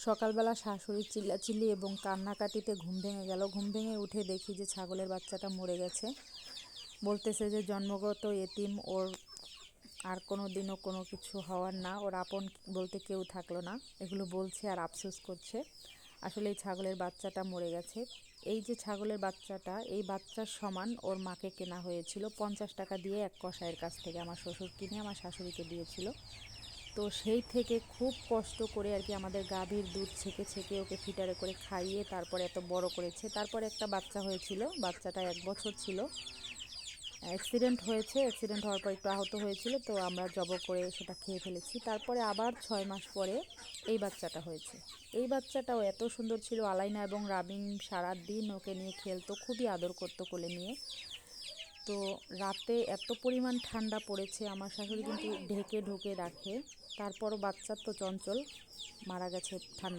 সকালবেলা শাশুড়ির চিল্লাচিল্লি এবং কান্নাকাটিতে ঘুম ভেঙে গেল। ঘুম ভেঙে উঠে দেখি যে ছাগলের বাচ্চাটা মরে গেছে। বলতেছে যে জন্মগত এতিম, ওর আর কোনো দিনও কোনো কিছু হওয়ার না, ওর আপন বলতে কেউ থাকলো না, এগুলো বলছে আর আফসোস করছে। আসলে এই ছাগলের বাচ্চাটা মরে গেছে। এই যে ছাগলের বাচ্চাটা, এই বাচ্চার সমান ওর মাকে কেনা হয়েছিল 50 টাকা দিয়ে এক কসাইয়ের কাছ থেকে। আমার শ্বশুর কিনে আমার শাশুড়িকে দিয়েছিল। তো সেই থেকে খুব কষ্ট করে আর কি আমাদের গাভীর দুধ ছেঁকে ছেঁকে ওকে ফিটারে করে খাইয়ে তারপরে এত বড় করেছে। তারপরে একটা বাচ্চা হয়েছিল, বাচ্চাটা 1 বছর ছিল। অ্যাক্সিডেন্ট হয়েছে, অ্যাক্সিডেন্ট হওয়ার পর একটু আহত হয়েছিল, তো আমরা জব করে সেটা খেয়ে ফেলেছি। তারপরে আবার 6 মাস পরে এই বাচ্চাটা হয়েছে। এই বাচ্চাটাও এত সুন্দর ছিল, আলাইনা এবং রাবিং সারাদিন ওকে নিয়ে খেলতো, খুবই আদর করতো কোলে নিয়ে। তো রাতে এত পরিমাণ ঠান্ডা পড়েছে, আমার শাশুড়ি কিন্তু ঢেকে ঢুকে রাখে, তারপরও বাচ্চার তো চঞ্চল, মারা গেছে ঠান্ডা।